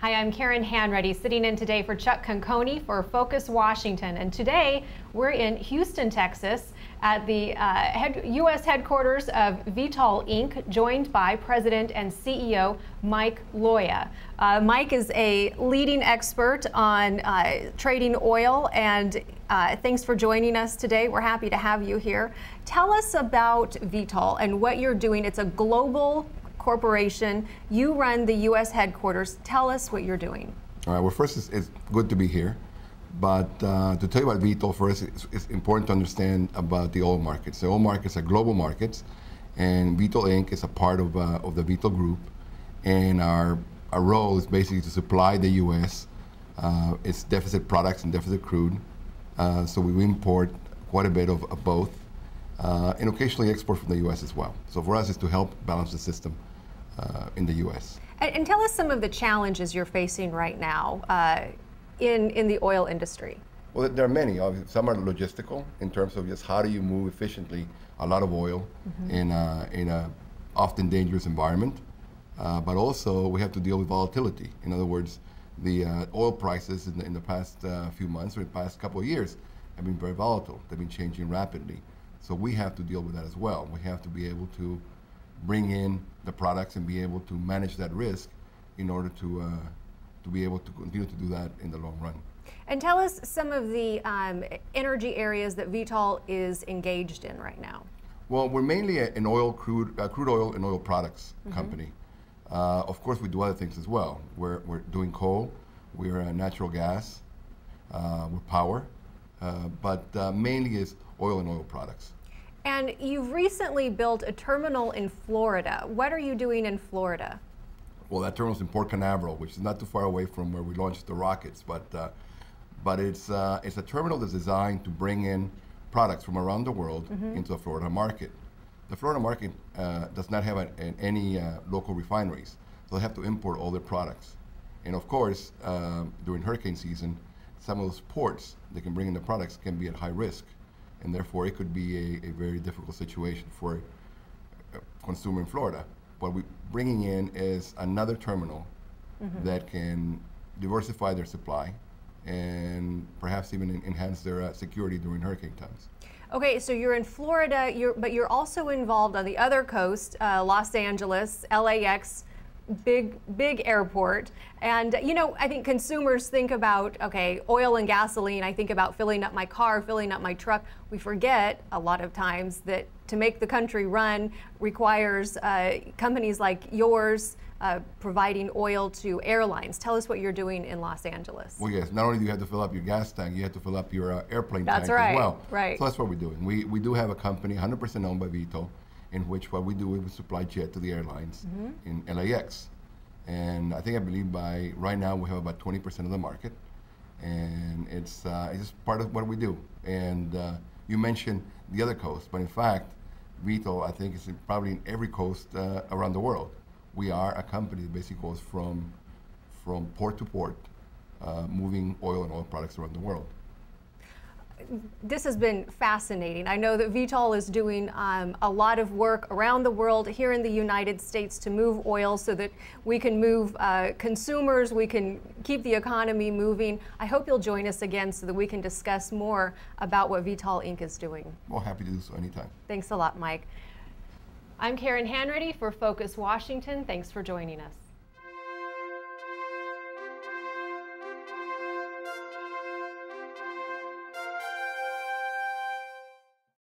Hi, I'm Karen Hanreddy, sitting in today for Chuck Conconi for Focus Washington. And today we're in Houston, Texas at the U.S. headquarters of Vitol Inc., joined by President and CEO Mike Loya. Mike is a leading expert on trading oil, and thanks for joining us today. We're happy to have you here. Tell us about Vitol and what you're doing. It's a global corporation. You run the U.S. headquarters. Tell us what you're doing. All right. Well, first, it's good to be here. But to tell you about Vitol, first, it's important to understand about the oil markets. The oil markets are global markets, and Vitol Inc. is a part of the Vitol Group. And our role is basically to supply the U.S. Its deficit products and deficit crude. So we import quite a bit of both, and occasionally export from the U.S. as well. So for us, it's to help balance the system in the U.S. And tell us some of the challenges you're facing right now in the oil industry. Well, there are many. Some are logistical in terms of just how do you move efficiently a lot of oil in a often dangerous environment. But also we have to deal with volatility. In other words, the oil prices in the past few months or the past couple of years have been very volatile. They've been changing rapidly. So we have to deal with that as well. We have to be able to bring in the products and be able to manage that risk in order to be able to continue to do that in the long run. And tell us some of the energy areas that Vitol is engaged in right now. Well, we're mainly an crude oil and oil products company. Of course, we do other things as well. We're doing coal, we're natural gas, we're power, but mainly is oil and oil products. And you've recently built a terminal in Florida. What are you doing in Florida? Well, that terminal's in Port Canaveral, which is not too far away from where we launched the rockets, but it's a terminal that's designed to bring in products from around the world into the Florida market. The Florida market does not have any local refineries, so they have to import all their products. And of course, during hurricane season, some of those ports that can bring in the products can be at high risk, and therefore it could be a very difficult situation for a consumer in Florida. What we're bringing in is another terminal that can diversify their supply and perhaps even enhance their security during hurricane times. Okay, so you're in Florida, but you're also involved on the other coast, Los Angeles, LAX, big airport. And you know, I think consumers think about, okay, oil and gasoline. I think about filling up my car, filling up my truck. We forget a lot of times that to make the country run requires companies like yours providing oil to airlines. Tell us what you're doing in Los Angeles. Well, yes, not only do you have to fill up your gas tank, you have to fill up your airplane tank as well. Right. So that's what we're doing. We do have a company 100% owned by Vitol, in which what we do is we supply jet to the airlines in LAX. And I believe by right now we have about 20% of the market, and it's just part of what we do. And you mentioned the other coast, but in fact, Vitol, I think, is probably in every coast around the world. We are a company that basically goes from port to port, moving oil and oil products around the world. This has been fascinating. I know that Vitol is doing a lot of work around the world, here in the United States, to move oil so that we can move consumers, we can keep the economy moving. I hope you'll join us again so that we can discuss more about what Vitol Inc. is doing. Well, happy to do so anytime. Thanks a lot, Mike. I'm Karen Hanreddy for Focus Washington. Thanks for joining us.